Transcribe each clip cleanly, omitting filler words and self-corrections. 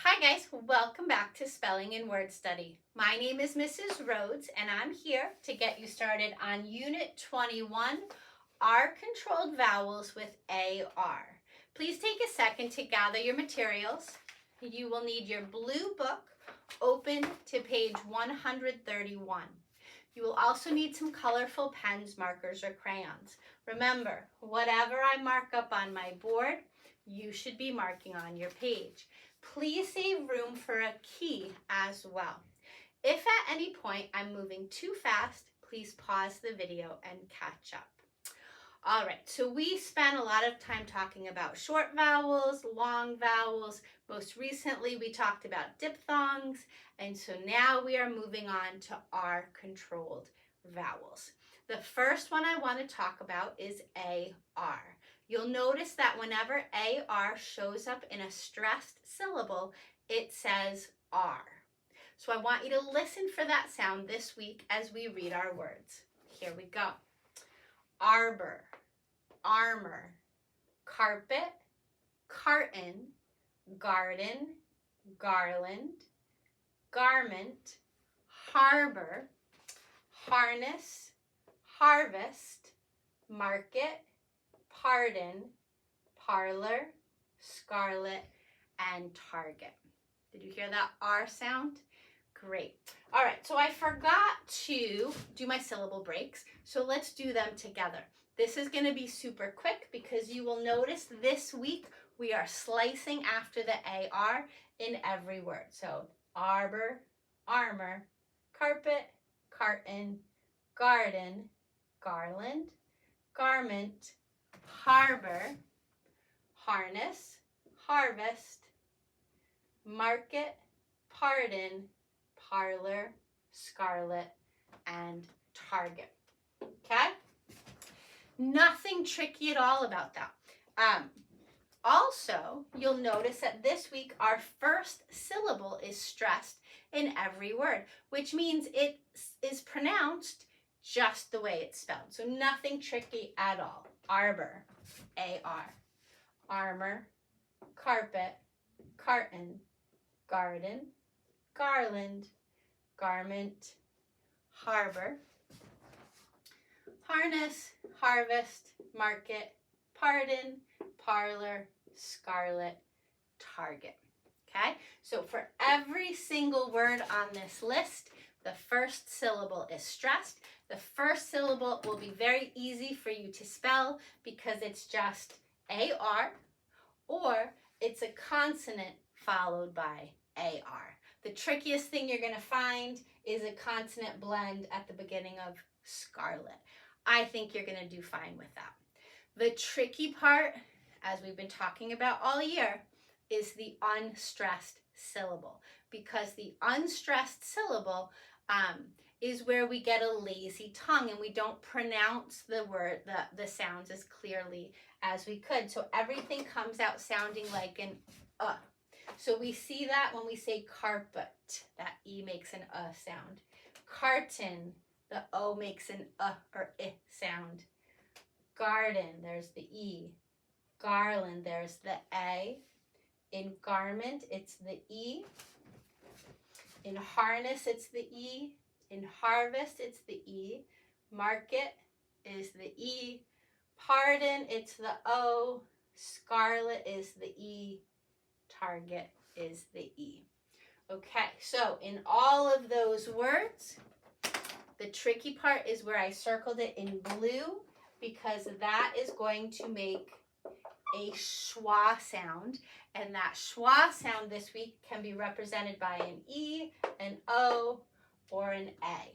Hi guys, welcome back to Spelling and Word Study. My name is Mrs. Rhoades and I'm here to get you started on Unit 21, R-controlled vowels with AR. Please take a second to gather your materials. You will need your blue book open to page 131. You will also need some colorful pens, markers, or crayons. Remember, whatever I mark up on my board, you should be marking on your page. Please save room for a key as well. If at any point I'm moving too fast, please pause the video and catch up. All right, so we spent a lot of time talking about short vowels, long vowels. Most recently, we talked about diphthongs, and so now we are moving on to R-controlled vowels. The first one I want to talk about is AR. You'll notice that whenever AR shows up in a stressed syllable, it says R. So I want you to listen for that sound this week as we read our words. Here we go. Arbor, armor, carpet, carton, garden, garland, garment, harbor, harness, harvest, market, pardon, parlor, scarlet, and target. Did you hear that R sound? Great. All right, so I forgot to do my syllable breaks, so let's do them together. This is going to be super quick because you will notice this week we are slicing after the AR in every word. So arbor, armor, carpet, carton, garden, garland, garment, harbor, harness, harvest, market, pardon, parlor, scarlet, and target. Okay? Nothing tricky at all about that. Also, you'll notice that this week our first syllable is stressed in every word, which means it is pronounced just the way it's spelled. So nothing tricky at all. Arbor, A-R. Armor, carpet, carton, garden, garland, garment, harbor, harness, harvest, market, pardon, parlor, scarlet, target. Okay, so for every single word on this list, the first syllable is stressed. The first syllable will be very easy for you to spell because it's just AR, or it's a consonant followed by AR. The trickiest thing you're going to find is a consonant blend at the beginning of scarlet. I think you're going to do fine with that. The tricky part, as we've been talking about all year, is the unstressed syllable, because the unstressed syllable is where we get a lazy tongue and we don't pronounce the word, the sounds as clearly as we could. So everything comes out sounding like an So we see that when we say carpet, that E makes an sound. Carton, the O makes an or I sound. Garden, there's the E. Garland, there's the A. In garment, it's the E. In harness, it's the E. In harvest, it's the E. Market is the E. Pardon, it's the O. Scarlet is the E. Target is the E. Okay, so in all of those words, the tricky part is where I circled it in blue, because that is going to make a schwa sound, and that schwa sound this week can be represented by an E, an O, or an A.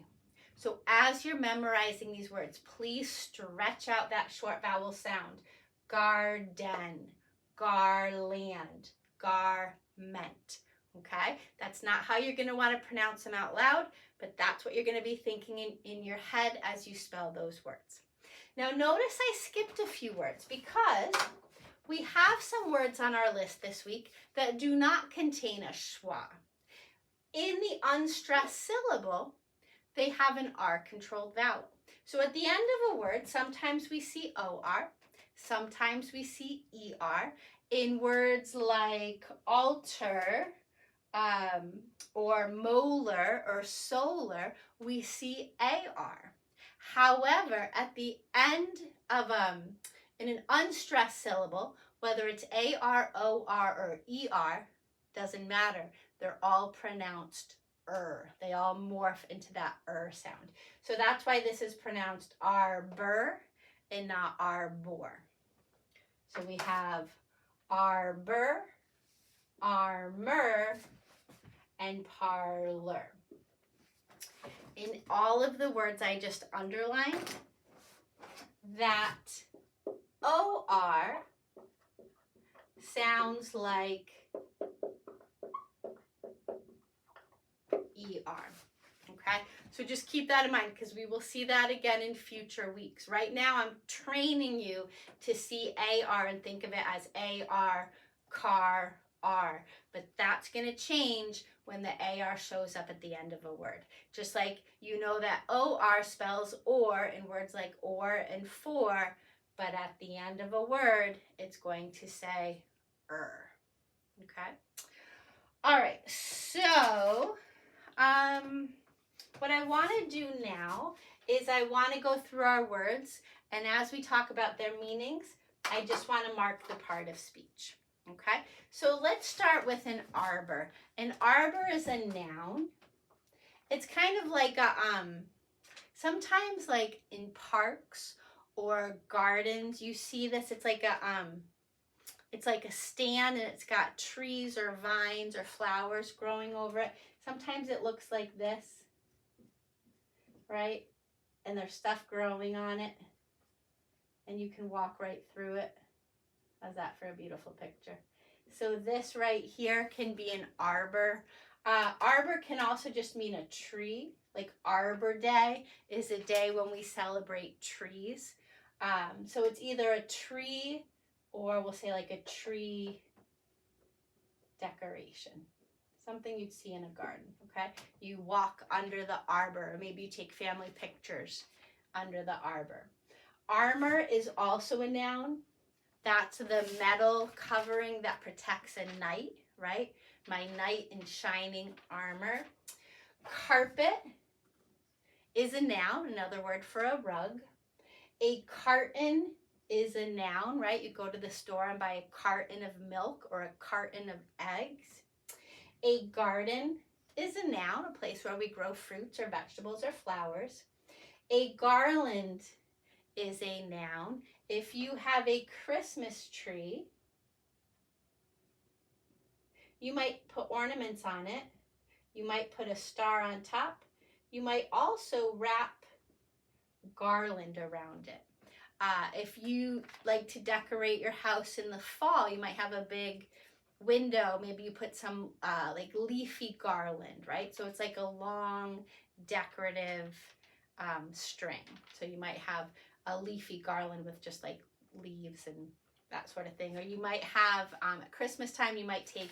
So as you're memorizing these words, please stretch out that short vowel sound. Garden, garland, garment. Okay, that's not how you're going to want to pronounce them out loud, but that's what you're going to be thinking in your head as you spell those words. Now notice I skipped a few words because we have some words on our list this week that do not contain a schwa. In the unstressed syllable, they have an R-controlled vowel. So at the end of a word, sometimes we see OR, sometimes we see ER. In words like alter, or molar or solar, we see AR. However, at the end of in an unstressed syllable, whether it's AR, OR, or ER, doesn't matter. They're all pronounced They all morph into that sound. So that's why this is pronounced arbor and not arbor. So we have arbor, armor, and parlor. In all of the words I just underlined, that OR sounds like ER. Okay, so just keep that in mind because we will see that again in future weeks. Right now I'm training you to see AR and think of it as AR, car, R. But that's going to change when the AR shows up at the end of a word. Just like you know that OR spells or in words like or and for, but at the end of a word, it's going to say Okay? All right, so what I want to do now is I want to go through our words, and as we talk about their meanings, I just want to mark the part of speech. Okay, so let's start with an arbor. An arbor is a noun. It's kind of like a, sometimes like in parks or gardens, you see this. It's like a stand and it's got trees or vines or flowers growing over it. Sometimes it looks like this, right? And there's stuff growing on it and you can walk right through it. How's that for a beautiful picture? So this right here can be an arbor. Arbor can also just mean a tree. Like Arbor Day is a day when we celebrate trees. So it's either a tree or we'll say like a tree decoration. Something you'd see in a garden, okay? You walk under the arbor, or maybe you take family pictures under the arbor. Armor is also a noun. That's the metal covering that protects a knight, right? My knight in shining armor. Carpet is a noun, another word for a rug. A carton is a noun, right? You go to the store and buy a carton of milk or a carton of eggs. A garden is a noun, a place where we grow fruits or vegetables or flowers. A garland is a noun. If you have a Christmas tree, you might put ornaments on it. You might put a star on top. You might also wrap garland around it. If you like to decorate your house in the fall, you might have a big window. Maybe you put some like leafy garland, right? So it's like a long decorative string. So you might have a leafy garland with just like leaves and that sort of thing. Or you might have, at Christmas time, you might take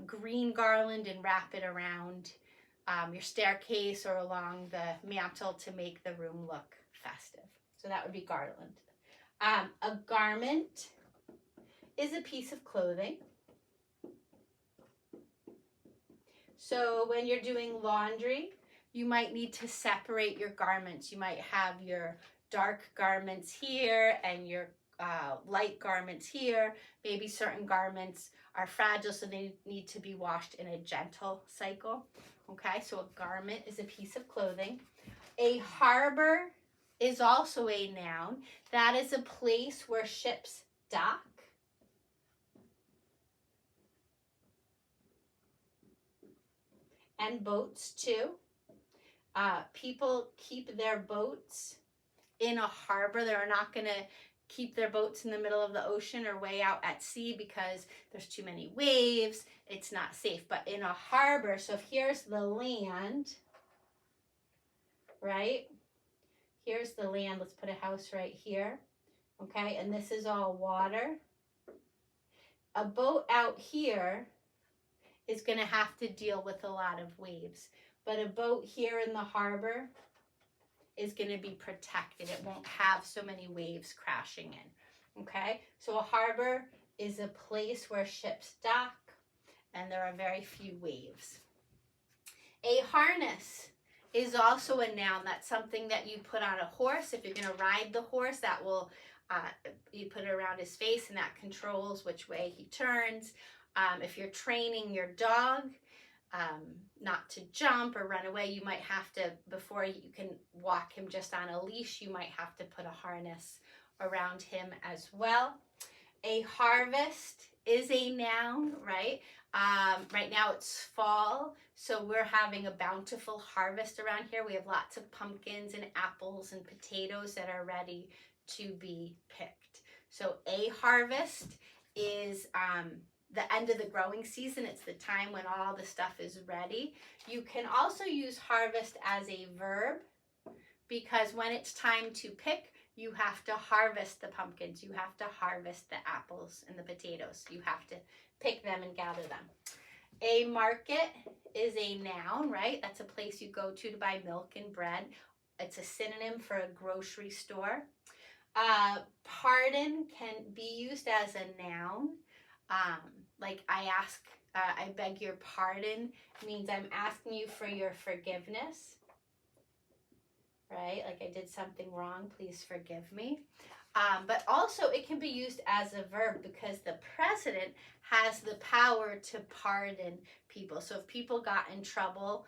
green garland and wrap it around your staircase or along the mantle to make the room look festive. So that would be garland. A garment is a piece of clothing. So when you're doing laundry, you might need to separate your garments. You might have your dark garments here and your light garments here. Maybe certain garments are fragile, so they need to be washed in a gentle cycle. Okay, so a garment is a piece of clothing. A harbor is also a noun. That is a place where ships dock. And boats too. People keep their boats in a harbor. They're not going to keep their boats in the middle of the ocean or way out at sea because there's too many waves. It's not safe. But in a harbor, so if here's the land, right? Here's the land. Let's put a house right here. Okay, and this is all water. A boat out here is going to have to deal with a lot of waves. But a boat here in the harbor is going to be protected. It won't have so many waves crashing in. Okay, so a harbor is a place where ships dock, and and there are very few waves. A harness is also a noun. That's something that you put on a horse. If you're going to ride the horse, that will, you put it around his face, and that controls which way he turns. If you're training your dog not to jump or run away, you might have to, before you can walk him just on a leash, you might have to put a harness around him as well. A harvest is a noun, right? Right now it's fall, so we're having a bountiful harvest around here. We have lots of pumpkins and apples and potatoes that are ready to be picked. So a harvest is the end of the growing season. It's the time when all the stuff is ready. You can also use harvest as a verb, because when it's time to pick, you have to harvest the pumpkins, you have to harvest the apples and the potatoes. You have to pick them and gather them. A market is a noun, right? That's a place you go to buy milk and bread. It's a synonym for a grocery store. Pardon can be used as a noun. Like I beg your pardon means I'm asking you for your forgiveness. Right? Like I did something wrong, please forgive me. But also it can be used as a verb, because the president has the power to pardon people. So if people got in trouble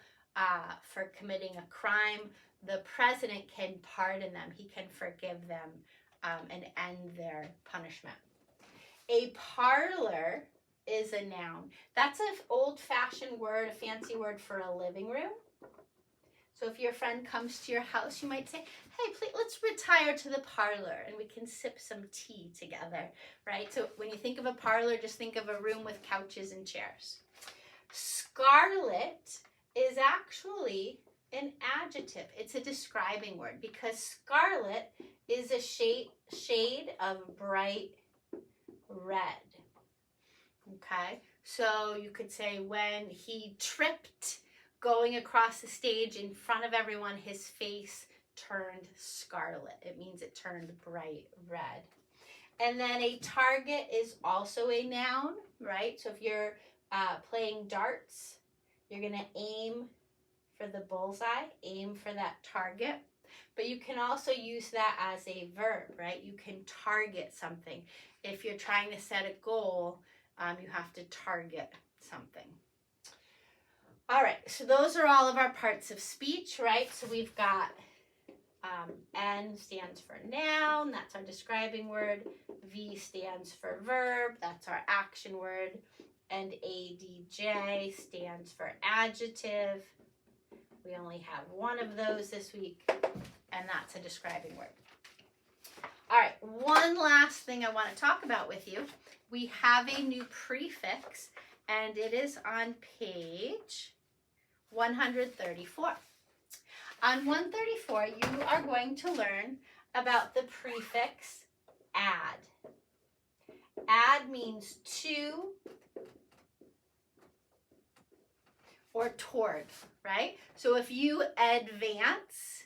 for committing a crime, the president can pardon them. He can forgive them and end their punishment. A parlor is a noun. That's an old-fashioned word, a fancy word for a living room. So if your friend comes to your house, you might say, hey, please, let's retire to the parlor and we can sip some tea together, right? So when you think of a parlor, just think of a room with couches and chairs. Scarlet is actually an adjective. It's a describing word, because scarlet is a shade of bright red. Okay, so you could say when he tripped going across the stage in front of everyone, his face turned scarlet. It means it turned bright red. And then a target is also a noun, right? So if you're playing darts, you're going to aim for the bullseye, aim for that target. But you can also use that as a verb, right? You can target something. If you're trying to set a goal, you have to target something. All right, so those are all of our parts of speech, right? So we've got N stands for noun, that's our describing word. V stands for verb, that's our action word. And ADJ stands for adjective. We only have one of those this week, and that's a describing word. All right, one last thing I want to talk about with you. We have a new prefix, and it is on page 134. On 134, you are going to learn about the prefix add. Add means to or toward, right? So if you advance,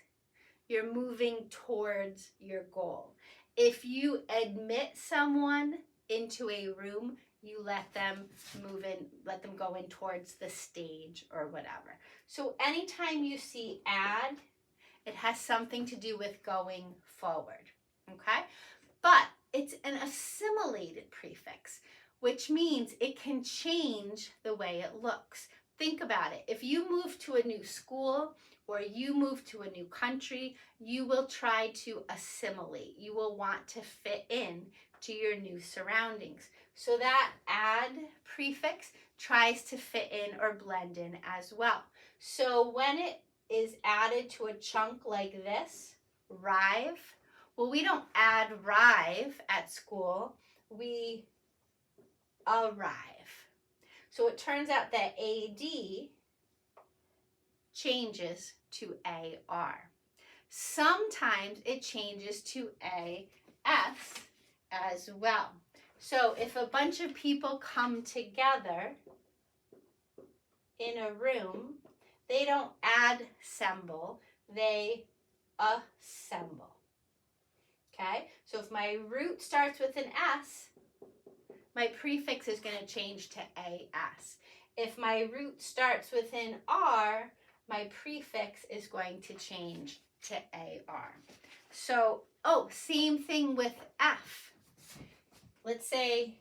you're moving towards your goal. If you admit someone into a room, you let them move in, let them go in towards the stage or whatever. So anytime you see add, it has something to do with going forward, okay? But it's an assimilated prefix, which means it can change the way it looks. Think about it. If you move to a new school or you move to a new country, you will try to assimilate. You will want to fit in to your new surroundings. So that add prefix tries to fit in or blend in as well. So when it is added to a chunk like this, rive, well, we don't add rive at school, we arrive. So it turns out that AD changes to AR. Sometimes it changes to AS as well. So if a bunch of people come together in a room, they don't assemble, they assemble. Okay? So if my root starts with an S, my prefix is going to change to AS. If my root starts with an R, my prefix is going to change to AR. So, oh, same thing with F. Let's say,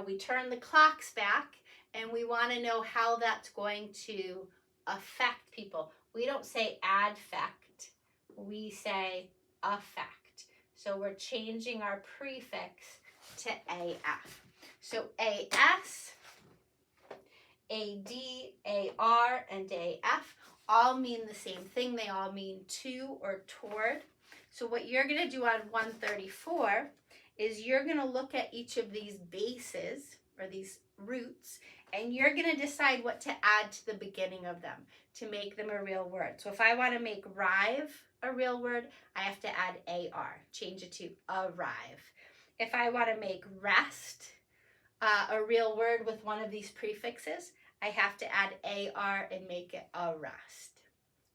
we turn the clocks back and we want to know how that's going to affect people. We don't say adfect, we say affect. So we're changing our prefix to AF. So AS, AD, AR, and AF all mean the same thing. They all mean to or toward. So what you're going to do on 134 is you're going to look at each of these bases or these roots, and you're going to decide what to add to the beginning of them to make them a real word. So if I want to make rive a real word, I have to add AR, change it to arrive. If I want to make rest a real word with one of these prefixes, I have to add AR and make it a rest.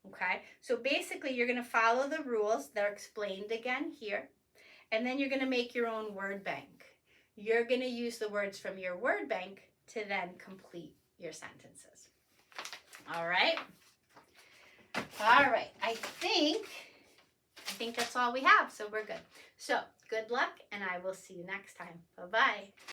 Okay, so basically you're going to follow the rules. They're explained again here. And then you're going to make your own word bank. You're going to use the words from your word bank to then complete your sentences. All right. All right. I think that's all we have. So we're good. So good luck, and I will see you next time. Bye-bye.